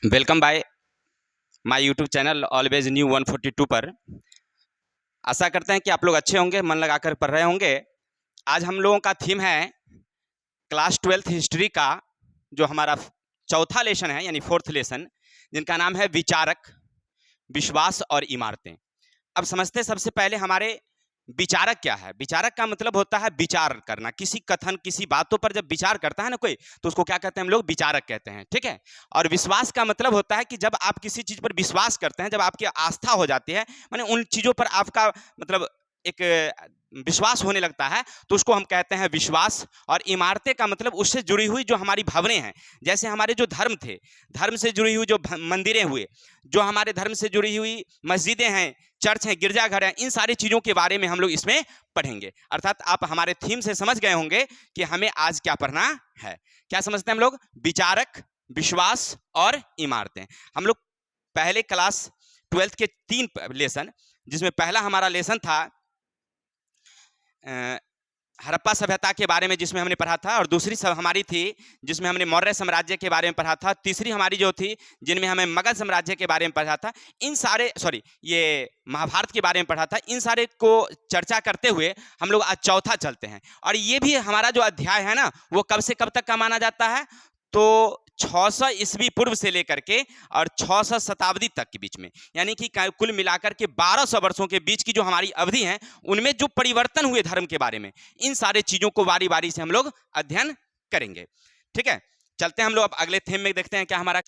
Welcome by my YouTube channel always new 142 पर। आशा करते हैं कि आप लोग अच्छे होंगे, मन लगाकर पढ़ रहे होंगे। आज हम लोगों का थीम है क्लास 12th हिस्ट्री का जो हमारा चौथा लेसन है, यानी फोर्थ लेसन, जिनका नाम है विचारक, विश्वास और इमारतें। अब समझते हैं सबसे पहले हमारे विचारक क्या है। विचारक का मतलब होता है विचार करना, किसी कथन किसी बातों पर जब विचार करता है ना कोई, तो उसको क्या कहते हैं हम लोग, विचारक कहते हैं। ठीक है। और विश्वास का मतलब होता है कि जब आप किसी चीज पर विश्वास करते हैं, जब आपकी आस्था हो जाती है, माने उन चीजों पर आपका मतलब एक विश्वास होने लगता है, तो उसको हम कहते हैं विश्वास। और इमारतें का मतलब उससे जुड़ी हुई जो हमारी भवनें हैं, जैसे हमारे जो धर्म थे, धर्म से जुड़ी हुई जो मंदिरें हुए, जो हमारे धर्म से जुड़ी हुई मस्जिदें हैं, चर्च हैं, गिरजाघर हैं, इन सारी चीज़ों के बारे में हम लोग इसमें पढ़ेंगे। अर्थात आप हमारे थीम से समझ गए होंगे कि हमें आज क्या पढ़ना है। क्या समझते हैं हम लोग? विचारक, विश्वास और इमारतें। हम लोग पहले क्लास 12th के 3 लेसन, जिसमें पहला हमारा लेसन था हड़प्पा सभ्यता के बारे में, जिसमें हमने पढ़ा था, और दूसरी सब हमारी थी जिसमें हमने मौर्य साम्राज्य के बारे में पढ़ा था, तीसरी हमारी जो थी जिनमें हमें मगध साम्राज्य के बारे में पढ़ा था। इन सारे ये महाभारत के बारे में पढ़ा था। इन सारे को चर्चा करते हुए हम लोग आज चौथा चलते हैं। और ये भी हमारा जो अध्याय है ना, वो कब से कब तक का माना जाता है, तो 600 ईस्वी पूर्व से लेकर के और 600 शताब्दी तक के बीच में, यानी कि कुल मिलाकर के 1200 वर्षों के बीच की जो हमारी अवधि है, उनमें जो परिवर्तन हुए धर्म के बारे में, इन सारे चीजों को बारी बारी से हम लोग अध्ययन करेंगे। ठीक है, चलते हैं हम लोग अब अगले थीम में, देखते हैं क्या हमारा।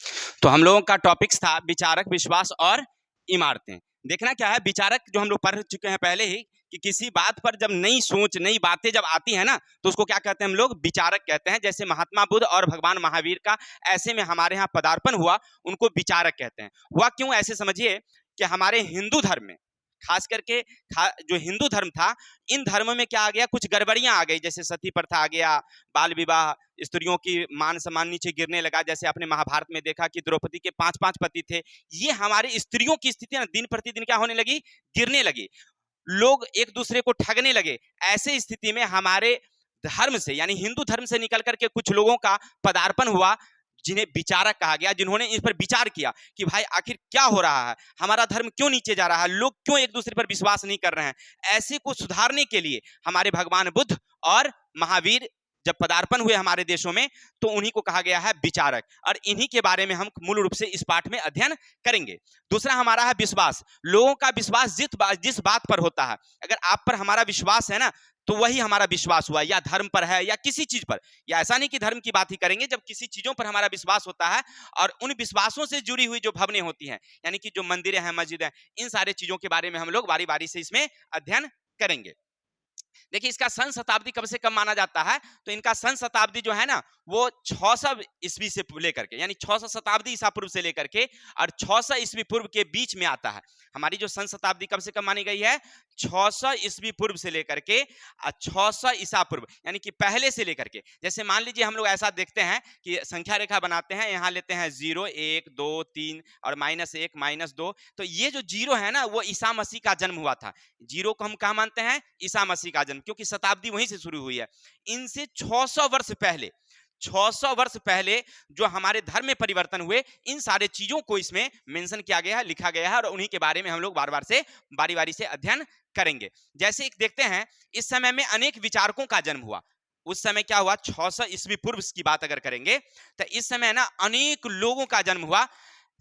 तो हम लोगों का टॉपिक्स था विचारक, विश्वास और इमारतें। देखना क्या है, विचारक जो हम लोग पढ़ चुके हैं पहले ही, कि किसी बात पर जब नई सोच नई बातें जब आती है ना, तो उसको क्या कहते हैं हम लोग, विचारक कहते हैं। जैसे महात्मा बुद्ध और भगवान महावीर का ऐसे में हमारे यहाँ पदार्पण हुआ, उनको विचारक कहते हैं। हुआ क्यों, ऐसे समझिए कि हमारे हिंदू धर्म में, खास करके जो हिंदू धर्म था, इन धर्मों में क्या आ गया, कुछ गड़बड़ियां आ गई। जैसे सती प्रथा आ गया, बाल विवाह, स्त्रियों की मान सम्मान नीचे गिरने लगा। जैसे आपने महाभारत में देखा कि द्रौपदी के 5-5 पति थे। ये हमारी स्त्रियों की स्थिति ना दिन प्रतिदिन क्या होने लगी, गिरने लगी। लोग एक दूसरे को ठगने लगे। ऐसे स्थिति में हमारे धर्म से, यानी हिंदू धर्म से निकल करके कुछ लोगों का पदार्पण हुआ, जिन्हें विचारक कहा गया, जिन्होंने इस पर विचार किया कि भाई आखिर क्या हो रहा है, हमारा धर्म क्यों नीचे जा रहा है, लोग क्यों एक दूसरे पर विश्वास नहीं कर रहे हैं। ऐसे को सुधारने के लिए हमारे भगवान बुद्ध और महावीर जब पदार्पण हुए हमारे देशों में, तो उन्हीं को कहा गया है विचारक। और इन्हीं के बारे में हम मूल रूप से इस पाठ में अध्ययन करेंगे। दूसरा हमारा है विश्वास। लोगों का विश्वास जिस बात पर होता है, अगर आप पर हमारा विश्वास है ना, तो वही हमारा विश्वास हुआ, या धर्म पर है या किसी चीज पर। या ऐसा नहीं कि धर्म की बात ही करेंगे, जब किसी चीजों पर हमारा विश्वास होता है और उन विश्वासों से जुड़ी हुई जो भवनें होती हैं, यानी कि जो मंदिरें हैं, मस्जिद हैं, इन सारे चीजों के बारे में हम लोग बारी बारी से इसमें अध्ययन करेंगे। देखिए, इसका सन शताब्दी कब से कब माना जाता है, तो इनका सन शताब्दी जो है ना, वो 600 ईस्वी से लेकर के, यानी 600 शताब्दी ईसा पूर्व से लेकर के और 600 ईस्वी पूर्व के बीच में आता है। हमारी जो सन शताब्दी कब से कब मानी गई है, 600 ईस्वी पूर्व से लेकर के 600 ईसा पूर्व, यानी कि पहले से लेकर के। जैसे मान लीजिए हम लोग ऐसा देखते हैं कि संख्या रेखा बनाते हैं, यहाँ लेते हैं 0, 1, 2, 3 और -1, -2। तो ये जो 0 है ना, वो ईसा मसीह का जन्म हुआ था। 0 को हम कहाँ मानते हैं, ईसा मसीह का जन्म, क्योंकि शताब्दी वहीं से शुरू हुई है। इनसे 600 वर्ष पहले, 600 वर्ष पहले जो हमारे धर्म में परिवर्तन हुए, इन सारे चीजों को इसमें मेंशन किया गया है, लिखा गया है, और उन्हीं के बारे में हम लोग बार बार से बारी बारी से अध्ययन करेंगे। जैसे एक देखते हैं, इस समय में अनेक विचारकों का जन्म हुआ। उस समय क्या हुआ, 600 ईस्वी पूर्व की बात अगर करेंगे, तो इस समय ना अनेक लोगों का जन्म हुआ।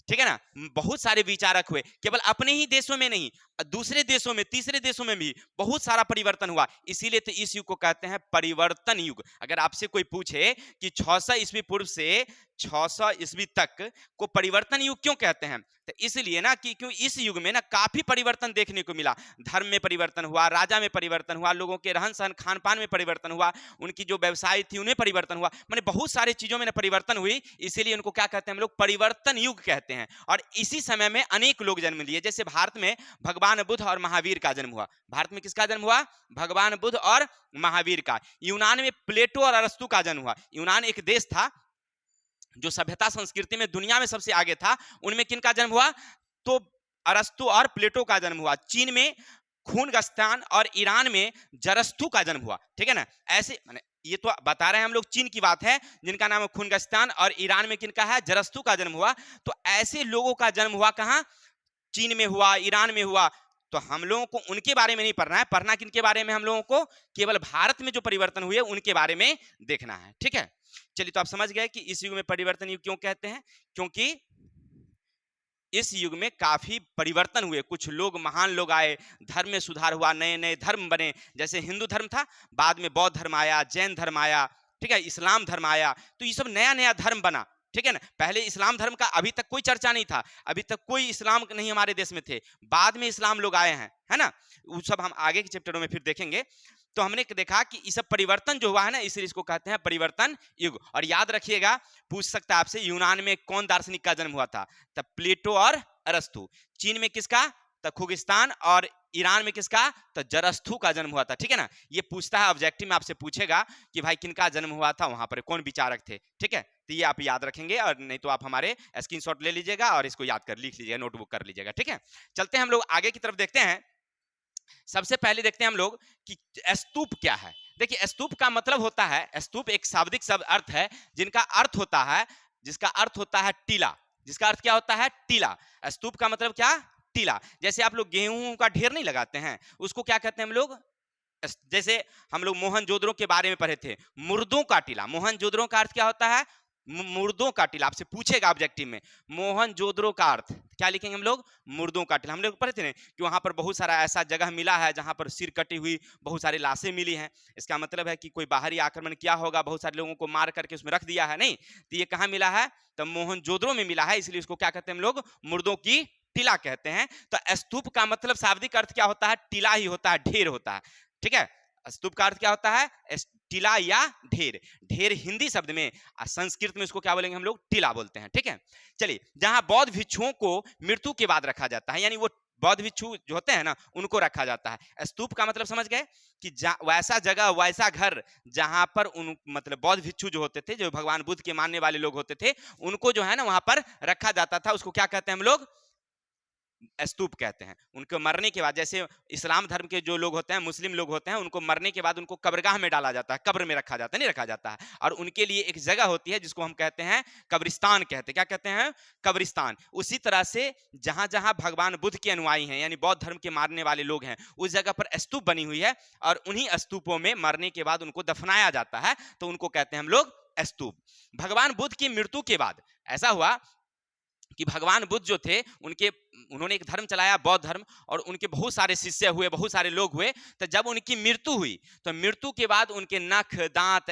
ठीक है ना, बहुत सारे विचारक हुए, केवल अपने ही देशों में नहीं, दूसरे देशों में, तीसरे देशों में भी बहुत सारा परिवर्तन हुआ। इसीलिए तो इस युग को कहते हैं परिवर्तन युग। अगर आपसे कोई पूछे कि 600 ईस्वी पूर्व से 600 ईस्वी तक को परिवर्तन युग क्यों कहते हैं, तो इसलिए ना कि क्यों इस युग में ना काफी परिवर्तन देखने को मिला। धर्म में परिवर्तन हुआ, राजा में परिवर्तन हुआ, लोगों के रहन सहन खान पान में परिवर्तन हुआ, उनकी जो व्यवसाय थी उन्हें परिवर्तन हुआ, माने बहुत सारे चीजों में ना परिवर्तन हुई। इसीलिए उनको क्या कहते हैं हम लोग, परिवर्तन युग कहते हैं। और इसी समय में अनेक लोग जन्म लिए। जैसे भारत में भगवान बुद्ध और महावीर का जन्म हुआ। भारत में किसका जन्म हुआ, भगवान बुद्ध और महावीर का। यूनान में प्लेटो और अरस्तु का जन्म हुआ। यूनान एक देश था जो सभ्यता संस्कृति में दुनिया में सबसे आगे था। उनमें किनका जन्म हुआ, तो अरस्तु और प्लेटो का जन्म हुआ। चीन में खूनगस्तान और ईरान में जरस्तु का जन्म हुआ। ठीक है ना, ऐसे माने ये तो बता रहे हैं हम लोग चीन की बात है, जिनका नाम है खूनगस्तान, और ईरान में किनका है, जरस्तु का जन्म हुआ। तो ऐसे लोगों का जन्म हुआ कहाँ, चीन में हुआ, ईरान में हुआ। तो हम लोगों को उनके बारे में नहीं पढ़ना है, पढ़ना किनके बारे में, हम लोगों को केवल भारत में जो परिवर्तन हुए उनके बारे में देखना है। ठीक है, चलिए तो आप समझ गए कि इस युग में परिवर्तन युग क्यों कहते हैं, क्योंकि इस युग में काफी परिवर्तन हुए, कुछ लोग महान लोग आए, धर्म में सुधार हुआ, नए नए धर्म बने। जैसे हिंदू धर्म था, बाद में बौद्ध धर्म आया, जैन धर्म आया, ठीक है, इस्लाम धर्म आया। तो ये सब नया नया धर्म बना। ठीक है ना, पहले इस्लाम धर्म का अभी तक कोई चर्चा नहीं था, अभी तक कोई इस्लाम नहीं हमारे देश में थे, बाद में इस्लाम लोग आए हैं, है ना। वो सब हम आगे के चैप्टरों में फिर देखेंगे। तो हमने देखा कि ये सब परिवर्तन जो हुआ है ना, इसलिए इसको कहते हैं परिवर्तन युग। और याद रखिएगा, पूछ सकता है आपसे, यूनान में कौन दार्शनिक का जन्म हुआ था, तब प्लेटो और अरस्तु। चीन में किसका, तो खूगिस्तान, और ईरान में किसका, तो जरस्तु का जन्म हुआ था। ठीक है ना, ये पूछता है ऑब्जेक्टिव में, आपसे पूछेगा कि भाई किनका जन्म हुआ था, वहां पर कौन विचारक थे। ठीक है, तो ये आप याद रखेंगे, और नहीं तो आप हमारे स्क्रीनशॉट ले लीजिएगा और इसको याद कर लिख लीजिएगा, नोटबुक कर लीजिएगा। ठीक है, चलते हैं हम लोग आगे की तरफ, देखते हैं। सबसे पहले देखते हैं हम लोग कि स्तूप क्या है। देखिए, स्तूप का मतलब होता है, स्तूप एक शाब्दिक शब्द अर्थ है, जिनका अर्थ होता है, जिसका अर्थ होता है टीला। जिसका अर्थ क्या होता है, टीला। स्तूप का मतलब क्या, टीला। जैसे आप लोग गेहूं का ढेर नहीं लगाते हैं, उसको क्या कहते हैं हम लोग, जैसे हम लोग मोहनजोदड़ो के बारे में पढ़े थे, मुर्दों का टीला। मोहनजोदड़ो का अर्थ क्या होता है, मुर्दों का टीला। आपसे पूछेगा ऑब्जेक्टिव में, मोहनजोदड़ो का अर्थ क्या लिखेंगे हम लोग, मुर्दों का टीला। हम लोग पढ़े थे ना कि वहां पर बहुत सारा ऐसा जगह मिला है जहां पर सिर कटी हुई बहुत सारी लाशें मिली हैं। इसका मतलब है कि कोई बाहरी आक्रमण किया होगा, बहुत सारे लोगों को मार करके उसमें रख दिया है। नहीं, तो ये कहाँ मिला है, तो मोहनजोदड़ो में मिला है, इसलिए इसको क्या कहते हैं हम लोग, मुर्दों की टीला कहते हैं। तो स्तूप का मतलब शाब्दिक अर्थ क्या होता है, टीला ही होता है, ढेर होता है। ठीक है, स्तूप का अर्थ क्या होता है, टीला या ढेर। ढेर हिंदी शब्द में, संस्कृत में इसको क्या बोलेंगे हम लोग, टीला बोलते हैं। ठीक है, चलिए, जहां बौद्ध भिक्षुओं को मृत्यु के बाद रखा जाता है, यानी वो बौद्ध भिक्षु जो होते हैं ना, उनको रखा जाता है। स्तूप का मतलब समझ गए कि वैसा जगह, वैसा घर जहां पर उन मतलब बौद्ध भिक्षु जो होते थे, जो भगवान बुद्ध के मानने वाले लोग होते थे, उनको जो है ना वहां पर रखा जाता था, उसको क्या कहते हैं हम लोग, स्तूप कहते हैं। उनको मरने के बाद, जैसे इस्लाम धर्म के जो लोग होते हैं, मुस्लिम लोग होते हैं, उनको मरने के बाद उनको कब्रगाह में डाला जाता है, कब्र में रखा जाता है, नहीं रखा जाता है। और उनके लिए एक जगह होती है जिसको हम कहते हैं कब्रिस्तान कहते हैं। क्या कहते हैं, कब्रिस्तान। उसी तरह से जहां जहां भगवान बुद्ध के अनुयायी हैं, यानी बौद्ध धर्म के मानने वाले लोग हैं, उस जगह पर स्तूप बनी हुई है, और उन्हीं स्तूपों में मरने के बाद उनको दफनाया जाता है, तो उनको कहते हैं हम लोग स्तूप। भगवान बुद्ध की मृत्यु के बाद ऐसा हुआ कि भगवान बुद्ध जो थे, उन्होंने एक धर्म चलाया, बौद्ध धर्म, और उनके बहुत सारे शिष्य हुए, बहुत सारे लोग हुए। तो जब उनकी मृत्यु हुई, तो मृत्यु के बाद उनके नख, दांत,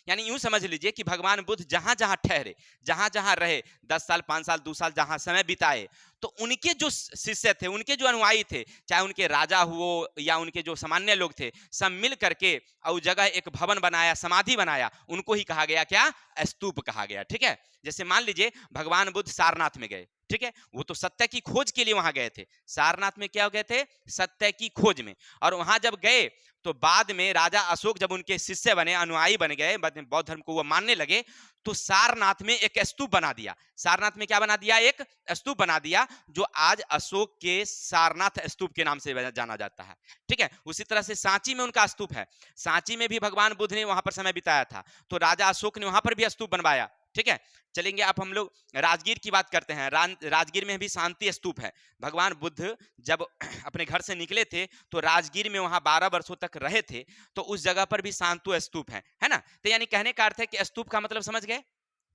यानी यूं समझ लीजिए कि भगवान बुद्ध जहां जहां ठहरे, जहां जहां रहे, 10 साल, 5 साल, 2 साल जहां समय बिताए, तो उनके जो शिष्य थे, उनके जो अनुयायी थे, चाहे उनके राजा हुए या उनके जो सामान्य लोग थे, सब मिल करके और जगह एक भवन बनाया, समाधि बनाया, उनको ही कहा गया क्या, स्तूप कहा गया। ठीक है, जैसे मान लीजिए भगवान बुद्ध सारनाथ में गए, ठीक है, वो तो सत्य की खोज के लिए वहां गए थे। सारनाथ में क्या गए थे, सत्य की खोज में। और वहां जब गए तो बाद में राजा अशोक जब उनके शिष्य बने, अनुयायी बन गए, बौद्ध धर्म को वो मानने लगे, तो सारनाथ में एक स्तूप बना दिया। सारनाथ में क्या बना दिया, एक स्तूप बना दिया, जो आज अशोक के सारनाथ स्तूप के नाम से जाना जाता है। ठीक है, उसी तरह से सांची में उनका स्तूप है। सांची में भी भगवान बुद्ध ने वहां पर समय बिताया था, तो राजा अशोक ने वहां पर भी स्तूप बनवाया। ठीक है, चलेंगे आप हम लोग राजगीर की बात करते हैं। राजगीर में भी शांति स्तूप है। भगवान बुद्ध जब अपने घर से निकले थे, तो राजगीर में वहां 12 वर्षों तक रहे थे, तो उस जगह पर भी शांतु स्तूप है ना। तो यानी कहने का अर्थ है कि स्तूप का मतलब समझ गए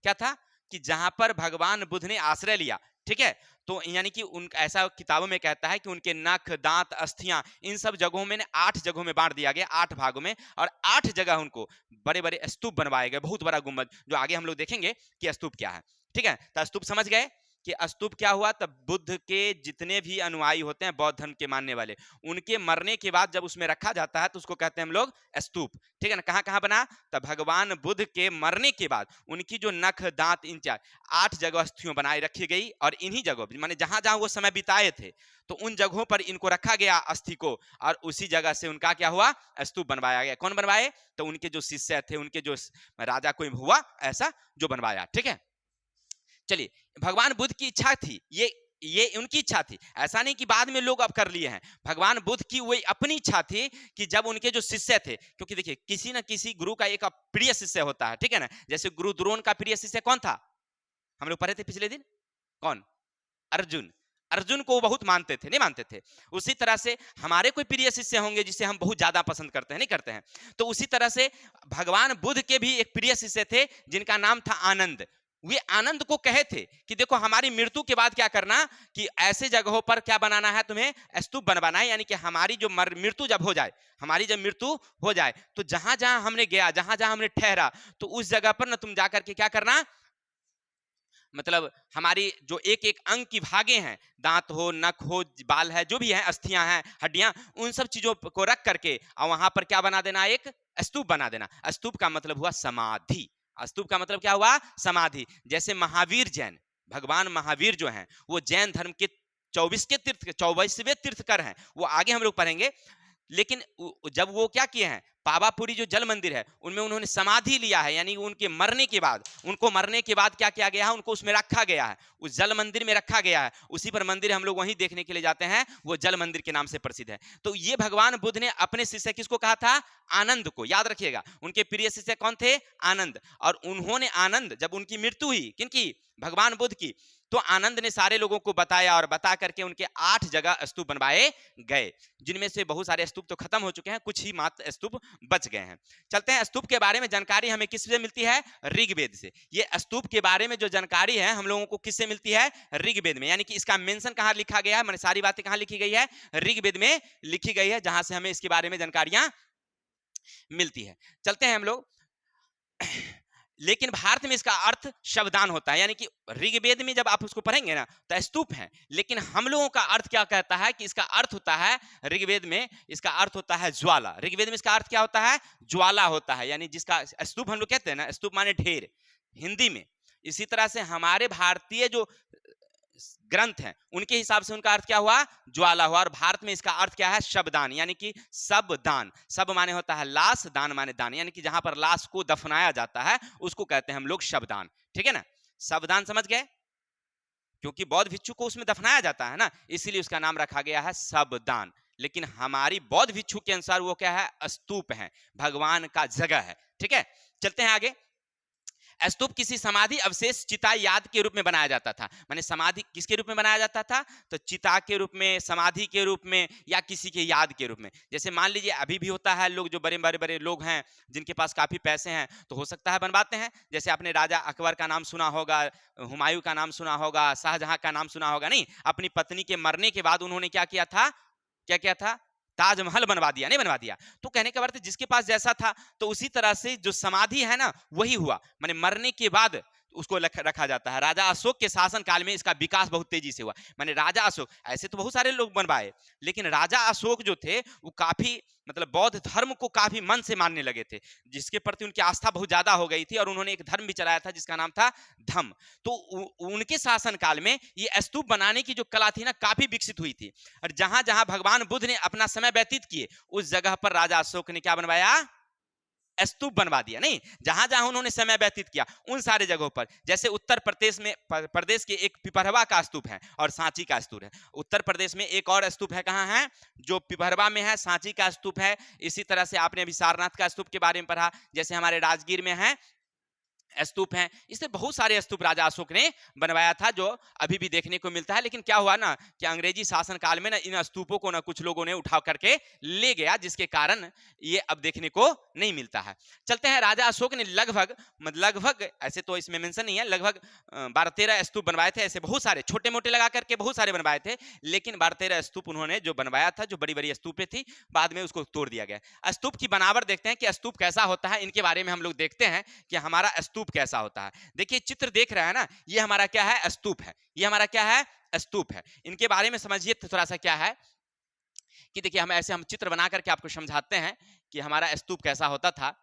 क्या था, कि जहां पर भगवान बुद्ध ने आश्रय लिया। ठीक है, तो यानी कि उन ऐसा किताबों में कहता है कि उनके नख, दांत, अस्थियां, इन सब जगहों में 8 जगहों में बांट दिया गया, 8 भागों में, और 8 जगह उनको बड़े बड़े स्तूप बनवाए गए, बहुत बड़ा गुंबद, जो आगे हम लोग देखेंगे कि स्तूप क्या है। ठीक है, तो स्तूप समझ गए कि स्तूप क्या हुआ, तब बुद्ध के जितने भी अनुयायी होते हैं, बौद्ध धर्म के मानने वाले, उनके मरने के बाद जब उसमें रखा जाता है, तो उसको कहते हैं हम लोग स्तूप। ठीक है ना, कहां कहां बना, तब भगवान बुद्ध के मरने के बाद उनकी जो नख, दांत, इन 8 जगह अस्थियों बनाई रखी गई, और इन्हीं जगहों माने जहां जहां वो समय बिताए थे, तो उन जगहों पर इनको रखा गया अस्थि को, और उसी जगह से उनका क्या हुआ, स्तूप बनवाया गया। कौन बनवाए, तो उनके जो शिष्य थे, उनके जो राजा कोई हुआ ऐसा जो बनवाया। ठीक है, चलिए, भगवान बुद्ध की इच्छा थी, ये ये उनकी इच्छा थी, ऐसा नहीं कि बाद में लोग अब कर लिए हैं। भगवान बुद्ध की वही अपनी इच्छा थी कि जब उनके जो शिष्य थे, क्योंकि देखिए किसी ना किसी गुरु का एक प्रिय शिष्य होता है, ठीक है ना। जैसे गुरु द्रोण का प्रिय शिष्य कौन था, हम लोग पढ़े थे पिछले दिन, कौन, अर्जुन। अर्जुन को वो बहुत मानते थे, नहीं मानते थे। उसी तरह से हमारे कोई प्रिय शिष्य होंगे जिसे हम बहुत ज्यादा पसंद करते हैं, नहीं करते हैं। तो उसी तरह से भगवान बुद्ध के भी एक प्रिय शिष्य थे जिनका नाम था आनंद। वे आनंद को कहे थे कि देखो हमारी मृत्यु के बाद क्या करना, कि ऐसे जगहों पर क्या बनाना है तुम्हें, स्तूप बनवाना है। यानी कि हमारी जो मृत्यु जब हो जाए, हमारी जब मृत्यु हो जाए, तो जहां जहां हमने गया, जहां जहां हमने ठहरा, तो उस जगह पर ना तुम जाकर के क्या करना, मतलब हमारी जो एक एक अंग की भागे हैं, दांत हो, नख हो, बाल है, जो भी है, अस्थियां हैं, हड्डियां, उन सब चीजों को रख करके और वहां पर क्या बना देना, एक स्तूप बना देना। स्तूप का मतलब हुआ समाधि। स्तूप का मतलब क्या हुआ, समाधि। जैसे महावीर जैन, भगवान महावीर जो हैं वो जैन धर्म के 24वें तीर्थकर हैं, वो आगे हम लोग पढ़ेंगे। लेकिन जब वो क्या किए हैं, पावापुरी जो जल मंदिर है उनमें उन्होंने समाधि लिया है, यानी उनके मरने के बाद, उनको मरने के बाद क्या किया गया है, उनको उसमें रखा गया है, उस जल मंदिर में रखा गया है। उसी पर मंदिर हम लोग वहीं देखने के लिए जाते हैं, वो जल मंदिर के नाम से प्रसिद्ध है। तो ये भगवान बुद्ध ने अपने शिष्य किसको कहा था, आनंद को, याद रखिएगा। उनके प्रिय शिष्य कौन थे, आनंद। और उन्होंने आनंद, जब उनकी मृत्यु हुई, किनकी, भगवान बुद्ध की, तो आनंद ने सारे लोगों को बताया और बता करके उनके 8 जगह स्तूप बनवाए गए, जिनमें से बहुत सारे स्तूप तो खत्म हो चुके हैं, कुछ ही मात्र स्तूप बच गए हैं। चलते हैं, स्तूप के बारे में जानकारी हमें किससे मिलती है, ऋग्वेद से। ये स्तूप के बारे में जो जानकारी है हम लोगों को किससे मिलती है, ऋग्वेद में। यानी कि इसका मेंशन कहां लिखा गया है, मैंने सारी बातें कहां लिखी गई है, ऋग्वेद में लिखी गई है, जहां से हमें इसके बारे में जानकारियां मिलती है। चलते हैं हम लोग। लेकिन भारत में इसका अर्थ शवदान होता है, यानी कि ऋग्वेद में जब आप उसको पढ़ेंगे ना तो स्तूप है, लेकिन हम लोगों का अर्थ क्या कहता है कि इसका अर्थ होता है, ऋग्वेद में इसका अर्थ होता है ज्वाला। ऋग्वेद में इसका अर्थ क्या होता है, ज्वाला होता है, यानी जिसका स्तूप हम लोग कहते हैं ना, स्तूप माने ढेर हिंदी में। इसी तरह से हमारे भारतीय जो ग्रंथ हैं उनके हिसाब से उनका अर्थ क्या हुआ, ज्वाला हुआ। और भारत में इसका अर्थ क्या है, शवदान, यानी कि सब दान। सब माने होता है लाश, दान माने दान, यानी कि जहां पर लाश को दफनाया जाता है उसको कहते हैं हम लोग शवदान, ठीक है ना। शवदान समझ गए, क्योंकि बौद्ध भिक्षु को उसमें दफनाया जाता है ना, इसीलिए उसका नाम रखा गया है शवदान। लेकिन हमारी बौद्ध भिक्षु के अनुसार वो क्या है, स्तूप है, भगवान का जगह है, ठीक है। चलते हैं आगे। स्तूप किसी समाधि अवशेष चिता याद के रूप में बनाया जाता था। माने समाधि किसके रूप में बनाया जाता था, तो चिता के रूप में, समाधि के रूप में, या किसी के याद के रूप में। जैसे मान लीजिए अभी भी होता है, लोग जो बड़े बड़े बड़े लोग हैं जिनके पास काफी पैसे हैं, तो हो सकता है बनवाते हैं। जैसे आपने राजा अकबर का नाम सुना होगा, हुमायूं का नाम सुना होगा, शाहजहां का नाम सुना होगा, नहीं, अपनी पत्नी के मरने के बाद उन्होंने क्या किया था, क्या किया था, ताजमहल बनवा दिया, नहीं बनवा दिया। तो कहने का अर्थ जिसके पास जैसा था, तो उसी तरह से जो समाधि है ना वही हुआ, माने मरने के बाद उसको रखा जाता है। राजा अशोक के शासन काल में इसका विकास बहुत तेजी से हुआ। माने राजा अशोक, ऐसे तो बहुत सारे लोग बनवाए, लेकिन राजा अशोक जो थे वो काफी, मतलब बौद्ध धर्म को काफी मन से मानने लगे थे, जिसके प्रति उनकी आस्था बहुत ज्यादा हो गई थी, और उन्होंने एक धर्म भी चलाया था जिसका नाम था धम्म। तो उनके शासन काल में ये स्तूप बनाने की जो कला थी ना काफी विकसित हुई थी। और जहां जहां भगवान बुद्ध ने अपना समय व्यतीत किए, उस जगह पर राजा अशोक ने क्या बनवाया, स्तूप बनवा दिया। नहीं, जहां जहां उन्होंने समय व्यतीत किया उन सारे जगहों पर, जैसे उत्तर प्रदेश में, प्रदेश के एक पिपरवा का स्तूप है और सांची का स्तूप है। उत्तर प्रदेश में एक और स्तूप है, कहां है, जो पिपरवा में है, सांची का स्तूप है। इसी तरह से आपने अभी सारनाथ का स्तूप के बारे में पढ़ा, जैसे हमारे राजगीर में है स्तूप हैं। इससे बहुत सारे स्तूप राजा अशोक ने बनवाया था, जो अभी भी देखने को मिलता है। लेकिन क्या हुआ ना कि अंग्रेजी शासन काल में ना इन स्तूपों को ना कुछ लोगों ने उठा करके ले गया, जिसके कारण ये अब देखने को नहीं मिलता है। चलते हैं, राजा अशोक ने लगभग ऐसे तो इसमें मेंशन नहीं है, लगभग 12-13 स्तूप बनवाए थे। ऐसे बहुत सारे छोटे मोटे लगा करके बहुत सारे बनवाए थे, लेकिन 12-13 स्तूप उन्होंने जो बनवाया था, जो बड़ी बड़ी स्तूपें थी, बाद में उसको तोड़ दिया गया। स्तूप की बनावट देखते हैं कि स्तूप कैसा होता है, इनके बारे में हम लोग देखते हैं कि हमारा स्तूप कैसा होता है। देखिए चित्र देख रहे हैं ना, ये हमारा क्या है, स्तूप है। ये हमारा क्या है, स्तूप है। इनके बारे में समझिए थोड़ा सा क्या है कि देखिए हम चित्र बना करके आपको समझाते हैं कि हमारा स्तूप कैसा होता था।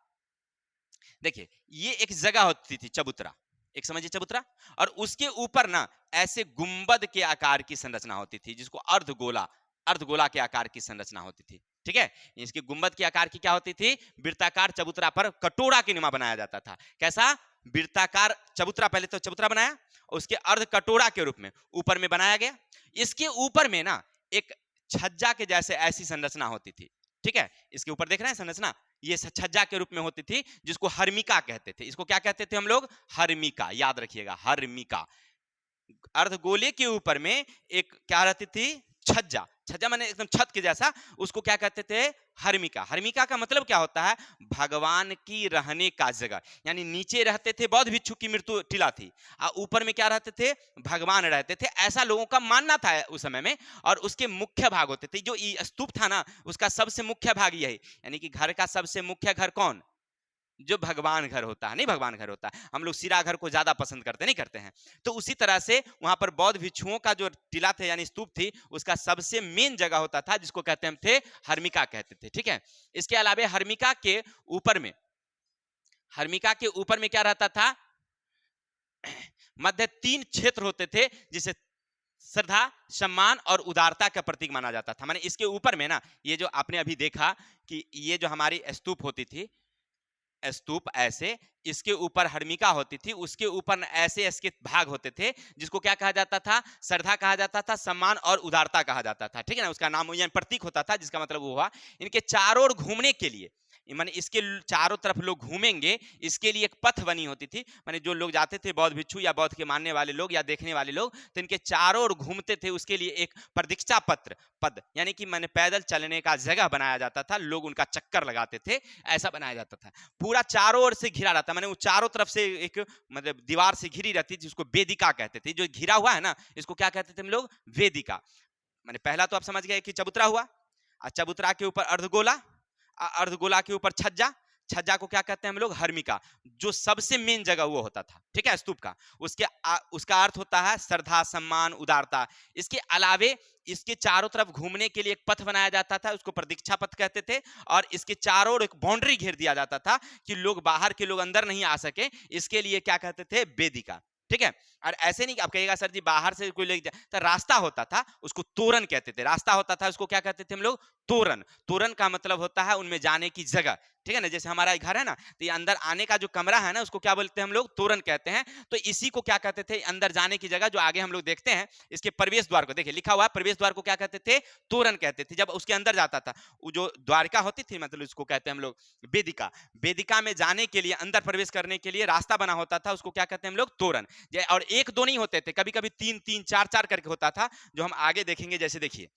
देखिए ये एक जगह होती थी चबूतरा, एक समझिए चबूतरा, और उसके ऊपर ना ऐसे गुंबद के आकार की संरचना होती थी, जिसको अर्धगोला के आकार की संरचना होती थी, ठीक है। इसकी गुंबद के आकार की क्या होती थी, वृत्ताकार चबूतरा पर कटोरा के नुमा बनाया जाता था। कैसा, वृत्ताकार चबूतरा, पहले तो चबूतरा बनाया, उसके अर्ध कटोरा के रूप में ऊपर में बनाया गया। इसके ऊपर में ना एक छज्जा के जैसे ऐसी संरचना होती थी, ठीक है। इसके ऊपर देख रहे हैं संरचना, ये छज्जा के रूप में होती थी, जिसको हर्मिका कहते थे। इसको क्या कहते थे हम लोग, हर्मिका, याद रखिएगा, हर्मिका। अर्धगोले के ऊपर में एक क्या रहती थी, छज्जा, छज्जा माने एकदम छत के जैसा, उसको क्या कहते थे, हर्मिका। हर्मिका का मतलब क्या होता है, भगवान की रहने का जगह। यानी नीचे रहते थे बौद्ध भिक्षु की मृत्यु टिला थी, और ऊपर में क्या रहते थे, भगवान रहते थे, ऐसा लोगों का मानना था उस समय में। और उसके मुख्य भाग होते थे, जो स्तूप था ना, उसका सबसे मुख्य भाग यही, यानी कि घर का सबसे मुख्य घर कौन, जो भगवान घर होता है, नहीं भगवान घर होता है, हम लोग सिरा घर को ज्यादा पसंद करते नहीं करते हैं। तो उसी तरह से वहां पर बौद्ध भिक्षुओं का जो टीला थे यानी स्तूप थी, उसका सबसे मेन जगह होता था, जिसको कहते हम थे हर्मिका कहते थे, ठीक है। इसके अलावा हर्मिका के ऊपर में, हर्मिका के ऊपर में क्या रहता था, मध्य 3 क्षेत्र होते थे, जिसे श्रद्धा, सम्मान और उदारता का प्रतीक माना जाता था। माने इसके ऊपर में ना, ये जो आपने अभी देखा कि ये जो हमारी स्तूप होती थी, स्तूप ऐसे, इसके ऊपर हर्मिका होती थी, उसके ऊपर ऐसे ऐसे भाग होते थे, जिसको क्या कहा जाता था, श्रद्धा कहा जाता था, सम्मान और उदारता कहा जाता था, ठीक है ना। उसका नाम यानी प्रतीक होता था, जिसका मतलब वो हुआ। इनके चारों ओर घूमने के लिए, माने इसके चारों तरफ लोग घूमेंगे, इसके लिए एक पथ बनी होती थी। माने जो लोग जाते थे, बौद्ध भिक्षु या बौद्ध के मानने वाले लोग या देखने वाले लोग, तो इनके चारों ओर घूमते थे, उसके लिए एक प्रदीक्षा पत्र पद, यानी कि मैंने पैदल चलने का जगह बनाया जाता था, लोग उनका चक्कर लगाते थे, ऐसा बनाया जाता था। पूरा चारों ओर से घिरा रहता, मैंने वो चारों तरफ से एक मतलब दीवार से घिरी रहती, जिसको वेदिका कहते थे। जो घिरा हुआ है ना, इसको क्या कहते थे हम लोग, वेदिका। मैंने पहला तो आप समझ गए कि चबूतरा हुआ, और चबूतरा के ऊपर अर्धगोला, अर्धगोला के ऊपर छज्जा, छज्जा को क्या कहते हैं हम लोग, हर्मिका, जो सबसे मेन जगह वो होता था, ठीक है, स्तूप का। उसका अर्थ होता है श्रद्धा, सम्मान, उदारता। इसके अलावे इसके चारों तरफ घूमने के लिए एक पथ बनाया जाता था, उसको प्रदीक्षा पथ कहते थे। और इसके चारों ओर एक बाउंड्री घेर दिया जाता था, कि लोग बाहर के लोग अंदर नहीं आ सके, इसके लिए क्या कहते थे, वेदिका, ठीक है। और ऐसे नहीं आप कहिएगा सर जी बाहर से कोई ले जाए, तो रास्ता होता था, उसको तोरण कहते थे। रास्ता होता था, उसको क्या कहते थे हम लोग, तोरण। तोरण का मतलब होता है उनमें जाने की जगह, ठीक है ना। जैसे हमारा घर है ना, तो ये अंदर आने का जो कमरा है ना, उसको क्या बोलते हैं हम लोग, तोरण कहते हैं। तो इसी को क्या कहते थे, अंदर जाने की जगह, जो आगे हम लोग देखते हैं, इसके प्रवेश द्वार को देखिए लिखा हुआ है, प्रवेश द्वार को क्या कहते थे, तोरण कहते थे। जब उसके अंदर जाता था, वो जो द्वारिका होती थी, मतलब उसको कहते हैं हम लोग वेदिका। वेदिका में जाने के लिए, अंदर प्रवेश करने के लिए रास्ता बना होता था, उसको क्या कहते हैं हम लोग, तोरण। और 1-2 नहीं होते थे, कभी कभी 3-3, 4-4 करके होता था, जो हम आगे देखेंगे। जैसे देखिए,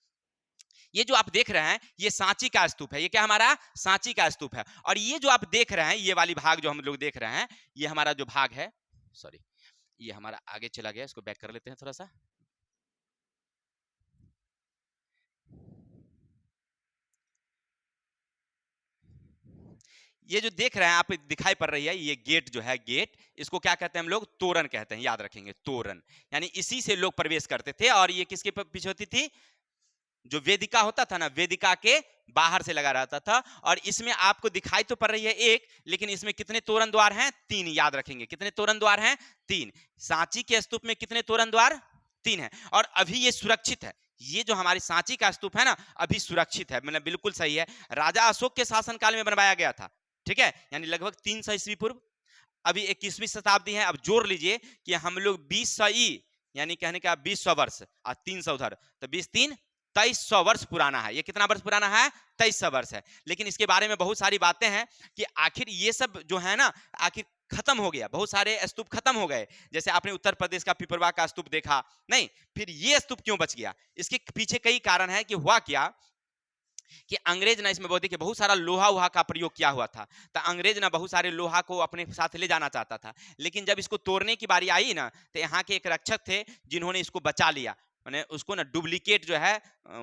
ये जो आप देख रहे हैं, ये सांची का स्तूप है, ये क्या हमारा सांची का स्तूप है। और ये जो आप देख रहे हैं, ये वाली भाग जो हम लोग देख रहे हैं, ये हमारा जो भाग है, सॉरी, ये हमारा आगे चला गया, इसको बैक कर लेते हैं थोड़ा सा। ये जो देख रहे हैं आप, दिखाई पड़ रही है, ये गेट जो है, गेट, इसको क्या कहते हैं हम लोग, तोरण कहते हैं, याद रखेंगे, तोरण। यानी इसी से लोग प्रवेश करते थे। और ये किसके पीछे होती थी, जो वेदिका होता था ना, वेदिका के बाहर से लगा रहता था। और इसमें आपको दिखाई तो पड़ रही है एक, लेकिन इसमें कितने तोरण द्वार हैं, 3, याद रखेंगे, कितने तोरण द्वार हैं, 3। सांची के स्तूप में कितने तोरण द्वार, 3 है। और अभी ये सुरक्षित है, ये जो हमारी सांची का स्तूप है ना, अभी सुरक्षित है, मतलब बिल्कुल सही है। राजा अशोक के शासनकाल में बनवाया गया था, ठीक है, यानी लगभग 300 ईस्वी पूर्व। अभी 21वीं शताब्दी है, अब जोड़ लीजिए कि हम लोग 2000 यानी कहने का 2000 वर्ष और 300 उधर, तो 20-3 2300 वर्ष पुराना है। ये कितना वर्ष पुराना है, 2300 वर्ष है। लेकिन इसके बारे में बहुत सारी बातें हैं कि आखिर ये सब जो है ना, आखिर खत्म हो गया, बहुत सारे स्तूप खत्म हो गए। जैसे आपने उत्तर प्रदेश का पिपरवा का स्तूप देखा नहीं, फिर ये स्तूप क्यों बच गया, इसके पीछे कई कारण है कि हुआ क्या कि अंग्रेज ना इसमें बहुत देखिए बहुत सारा लोहा वहा का प्रयोग किया हुआ था। तो अंग्रेज ना बहुत सारे लोहा को अपने साथ ले जाना चाहता था, लेकिन जब इसको तोड़ने की बारी आई ना, तो यहाँ के एक रक्षक थे जिन्होंने इसको बचा लिया। मैंने उसको ना डुप्लीकेट जो है,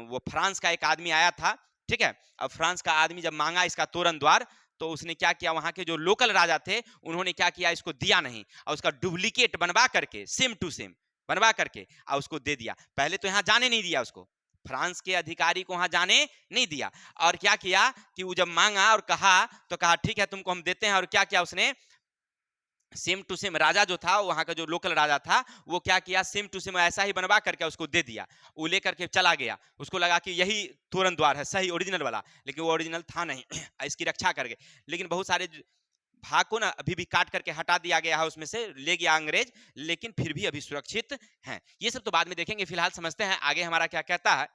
वो फ्रांस का एक आदमी आया था, ठीक है। अब फ्रांस का आदमी जब मांगा इसका तोरण द्वार, तो उसने क्या किया, वहां के जो लोकल राजा थे उन्होंने क्या किया, इसको दिया नहीं, और उसका डुप्लीकेट बनवा करके सेम टू सेम बनवा करके और उसको दे दिया। पहले तो यहाँ जाने नहीं दिया उसको, फ्रांस के अधिकारी को वहां जाने नहीं दिया। और क्या किया कि वो जब मांगा और कहा, तो कहा ठीक है तुमको हम देते हैं। और क्या किया उसने, सेम टू सेम राजा जो था, वहां का जो लोकल राजा था, वो क्या किया, सेम टू सेम ऐसा ही बनवा करके उसको दे दिया। वो लेकर के चला गया, उसको लगा कि यही तोरण द्वार है सही ओरिजिनल वाला, लेकिन वो ओरिजिनल था नहीं। इसकी रक्षा करके, लेकिन बहुत सारे भाग को ना अभी भी काट करके हटा दिया गया है, उसमें से ले गया अंग्रेज, लेकिन फिर भी अभी सुरक्षित हैं। ये सब तो बाद में देखेंगे, फिलहाल समझते हैं आगे हमारा क्या कहता है।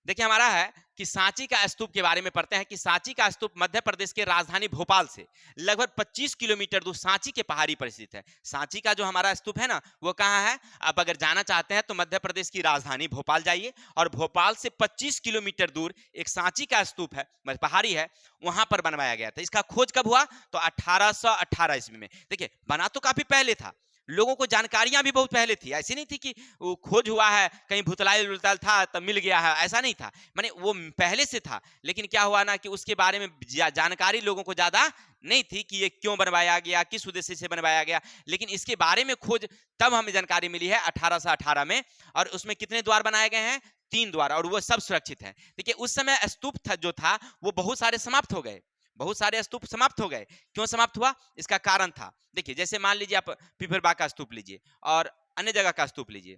देखिए हमारा है कि सांची का स्तूप के बारे में पढ़ते हैं कि सांची का स्तूप मध्य प्रदेश के राजधानी भोपाल से लगभग 25 किलोमीटर दूर सांची के पहाड़ी पर स्थित है। सांची का जो हमारा स्तूप है ना, वो कहाँ है? अब अगर जाना चाहते हैं तो मध्य प्रदेश की राजधानी भोपाल जाइए, और भोपाल से 25 किलोमीटर दूर एक सांची का स्तूप है, पहाड़ी है, वहां पर बनवाया गया था। इसका खोज कब हुआ? तो 1818 ईस्वी में। देखिए बना तो काफी पहले था, लोगों को जानकारियां भी बहुत पहले थी, ऐसी नहीं थी कि वो खोज हुआ है कहीं भुतलायल उलताल था तब मिल गया है, ऐसा नहीं था। माने वो पहले से था, लेकिन क्या हुआ ना कि उसके बारे में जानकारी लोगों को ज्यादा नहीं थी कि ये क्यों बनवाया गया, किस उद्देश्य से बनवाया गया। लेकिन इसके बारे में खोज तब हमें जानकारी मिली है 1818 में, और उसमें कितने द्वार बनाए गए हैं? 3 द्वार, और वो सब सुरक्षित है। देखिए उस समय स्तूप था जो था वो बहुत सारे समाप्त हो गए, बहुत सारे स्तूप समाप्त हो गए। क्यों समाप्त हुआ? इसका कारण था, देखिए जैसे मान लीजिए आप पिपरबा का स्तूप लीजिए और अन्य जगह का स्तूप लीजिए,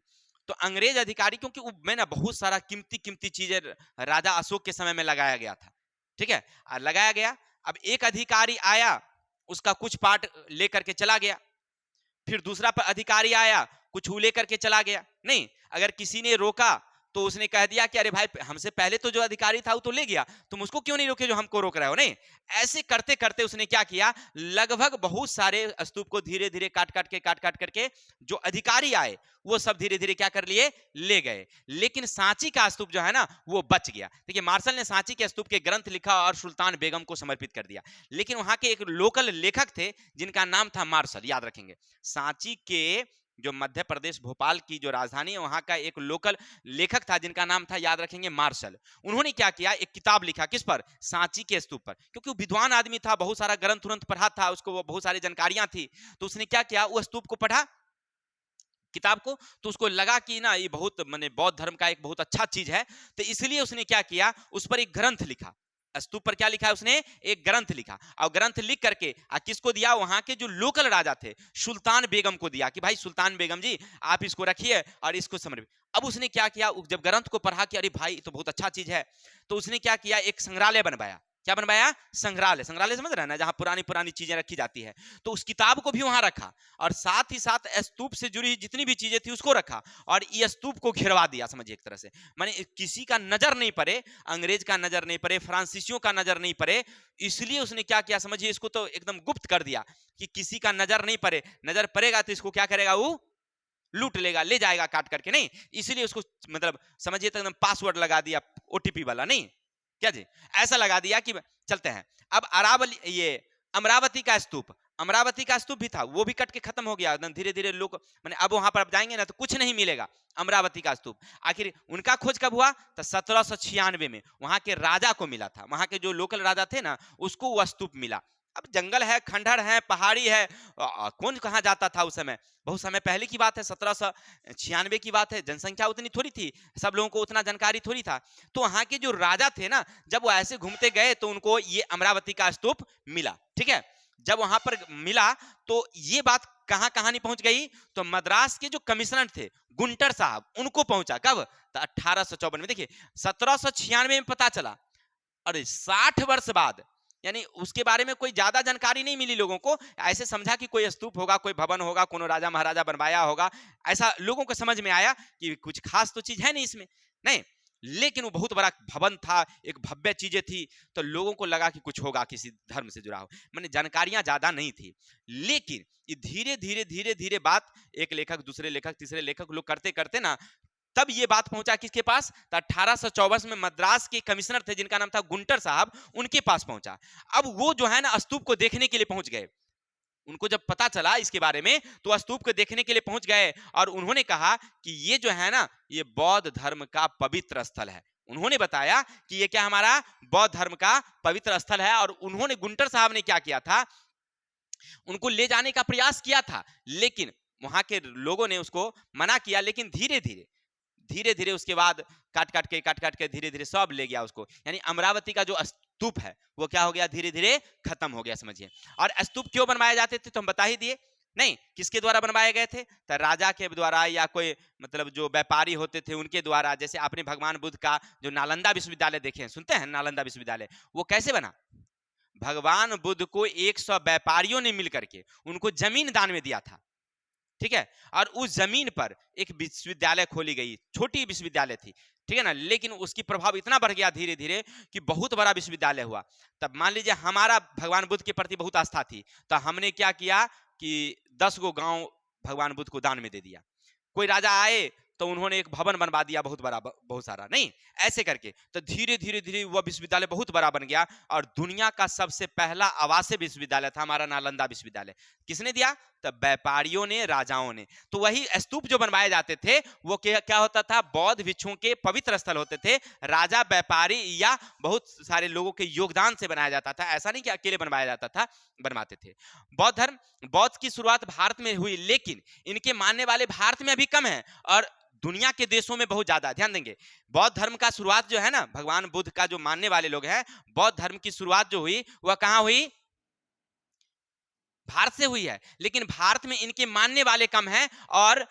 तो अंग्रेज अधिकारी, क्योंकि उसमें ना बहुत सारा कीमती कीमती चीजें राजा अशोक के समय में लगाया गया था, ठीक है, और लगाया गया। अब एक अधिकारी आया, उसका कुछ पार्ट लेकर के चला गया, फिर दूसरा अधिकारी आया, कुछ वो लेकर के चला गया। नहीं, अगर किसी ने रोका तो उसने कह दिया कि अरे भाई हमसे पहले तो जो अधिकारी था वो तो ले गया, तुम उसको क्यों नहीं रोके जो हमको रोक रहे हो? नहीं, ऐसे करते करते उसने क्या किया, लगभग बहुत सारे स्तूप को धीरे धीरे काट काट करके जो अधिकारी आए वो सब धीरे धीरे क्या कर लिए, ले गए। लेकिन सांची का स्तूप जो है ना वो बच गया। देखिए मार्शल ने सांची के स्तूप के ग्रंथ लिखा और सुल्तान बेगम को समर्पित कर दिया। लेकिन वहां के एक लोकल लेखक थे जिनका नाम था मार्शल, याद रखेंगे। सांची के जो मध्य प्रदेश भोपाल की जो राजधानी है, वहां का एक लोकल लेखक था जिनका नाम था, याद रखेंगे, मार्शल। उन्होंने क्या किया, एक किताब लिखा, किस पर? सांची के स्तूप पर। क्योंकि वो विद्वान आदमी था, बहुत सारा ग्रंथ उरंथ पढ़ा था, उसको वो बहुत सारी जानकारियां थी, तो उसने क्या किया, वो स्तूप को पढ़ा, किताब को, तो उसको लगा कि ना ये बहुत माने बौद्ध धर्म का एक बहुत अच्छा चीज है, तो इसलिए उसने क्या किया, उस पर एक ग्रंथ लिखा। स्तूप पर क्या लिखा है उसने? एक ग्रंथ लिखा, और ग्रंथ लिख करके किसको दिया? वहां के जो लोकल राजा थे सुल्तान बेगम को दिया कि भाई सुल्तान बेगम जी आप इसको रखिए और इसको समर्पित। अब उसने क्या किया, जब ग्रंथ को पढ़ा कि अरे भाई तो बहुत अच्छा चीज है, तो उसने क्या किया, एक संग्रहालय बनवाया। क्या बनवाया? संग्रहालय। संग्रहालय समझ रहे हैं ना, जहां पुरानी पुरानी चीजें रखी जाती है, तो उस किताब को भी वहां रखा, और साथ ही साथ स्तूप से जुड़ी जितनी भी चीजें थी उसको रखा, और ये स्तूप को घेरवा दिया, समझिए एक तरह से। माने किसी का नजर नहीं पड़े, अंग्रेज का नजर नहीं पड़े, फ्रांसीसियों का नजर नहीं पड़े, इसलिए उसने क्या किया, समझिए इसको तो एकदम गुप्त कर दिया कि किसी का नजर नहीं पड़े, नजर पड़ेगा तो इसको क्या करेगा, वो लूट लेगा, ले जाएगा काट करके। नहीं, इसलिए उसको मतलब समझिए तो एकदम पासवर्ड लगा दिया, ओटीपी वाला, नहीं क्या जी, ऐसा लगा दिया कि चलते हैं। अब अरावली, ये अमरावती का स्तूप, अमरावती का स्तूप भी था, वो भी कट के खत्म हो गया। धीरे धीरे लोग माने अब वहां पर आप जाएंगे ना तो कुछ नहीं मिलेगा अमरावती का स्तूप। आखिर उनका खोज कब हुआ? तो 1796 में वहां के राजा को मिला था, वहां के जो लोकल राजा थे ना उसको वह स्तूप मिला। अब जंगल है, खंडहर है, पहाड़ी है, कौन कहाँ जाता था उस समय? बहुत समय पहले की बात है, 1796 की बात है, जनसंख्या उतनी थोड़ी थी, सब लोगों को उतना जानकारी थोड़ी था। तो वहां के जो राजा थे ना, जब वो ऐसे घूमते गए तो उनको ये अमरावती का स्तूप मिला, ठीक है। जब वहां पर मिला तो ये बात कहां कहानी पहुंच गई, तो मद्रास के जो कमिश्नर थे गुंटर साहब, उनको पहुंचा। कब? तो 1854 में। देखिए 1796 में पता चला, और 60 वर्ष बाद, यानी उसके बारे में कोई ज्यादा जानकारी नहीं मिली लोगों को, ऐसे समझा कि कोई स्तूप होगा, कोई भवन होगा, कोनो राजा महाराजा बनवाया होगा, ऐसा लोगों को समझ में आया कि कुछ खास तो चीज है नहीं इसमें, नहीं। लेकिन वो बहुत बड़ा भवन था, एक भव्य चीजें थी, तो लोगों को लगा कि कुछ होगा, किसी धर्म से जुड़ा हो, मैंने जानकारियां ज्यादा नहीं थी। लेकिन ये धीरे धीरे धीरे धीरे बात, एक लेखक, दूसरे लेखक, तीसरे लेखक, लोग करते करते ना, तब ये बात पहुंचा किसके पास? तो 1824 में मद्रास के कमिश्नर थे जिनका नाम था गुंटर साहब, उनके पास पहुंचा। अब वो जो है ना स्तूप को देखने के लिए पहुंच गए। उनको जब पता चला इसके बारे में तो स्तूप को देखने के लिए पहुंच गए, और उन्होंने कहा कि ये जो है ना ये बौद्ध धर्म का पवित्र स्थल है। उन्होंने बताया कि ये क्या हमारा बौद्ध धर्म का पवित्र स्थल है, और उन्होंने, गुंटर साहब ने क्या किया था, उनको ले जाने का प्रयास किया था, लेकिन वहां के लोगों ने उसको मना किया। लेकिन धीरे धीरे धीरे धीरे उसके बाद काट काट के धीरे धीरे सब ले गया उसको। यानी अमरावती का जो स्तूप है वो क्या हो गया, धीरे धीरे खत्म हो गया, समझिए। और स्तूप क्यों बनवाए जाते थे तो हम बता ही दिए, नहीं किसके द्वारा बनवाए गए थे, तो राजा के द्वारा या कोई मतलब जो व्यापारी होते थे उनके द्वारा। जैसे आपने भगवान बुद्ध का जो नालंदा विश्वविद्यालय देखे हैं, सुनते हैं नालंदा विश्वविद्यालय, वो कैसे बना, भगवान बुद्ध को 100 व्यापारियों ने मिलकर के उनको जमीन दान में दिया था, ठीक है, और उस जमीन पर एक विश्वविद्यालय खोली गई, छोटी विश्वविद्यालय थी, ठीक है ना, लेकिन उसकी प्रभाव इतना बढ़ गया धीरे धीरे कि बहुत बड़ा विश्वविद्यालय हुआ। तब मान लीजिए हमारा भगवान बुद्ध के प्रति बहुत आस्था थी, तो हमने क्या किया कि 10 गो गांव भगवान बुद्ध को दान में दे दिया। कोई राजा आए तो उन्होंने एक भवन बनवा दिया बहुत बड़ा, बहुत सारा, नहीं ऐसे करके, तो धीरे धीरे धीरे वह विश्वविद्यालय बहुत बड़ा बन गया और दुनिया का सबसे पहला आवासीय विश्वविद्यालय था हमारा नालंदा विश्वविद्यालय। किसने दिया, तब व्यापारियों ने, राजाओं ने। तो वही स्तूप जो बनवाए जाते थे वो क्या होता था, बौद्ध भिक्षुओं के पवित्र स्थल होते थे, राजा, व्यापारी या बहुत सारे लोगों के योगदान से बनाया जाता था, ऐसा नहीं कि अकेले बनवाया जाता था, बनवाते थे। बौद्ध धर्म, बौद्ध की शुरुआत भारत में हुई, लेकिन इनके मानने वाले भारत में अभी कम है और दुनिया के देशों में बहुत ज्यादा। ध्यान देंगे, बौद्ध धर्म का शुरुआत जो है ना, भगवान बुद्ध का जो मानने वाले लोग हैं, बौद्ध धर्म की शुरुआत जो हुई वह कहां हुई, भारत से हुई है, लेकिन भारत में इनके मानने वाले कम हैं और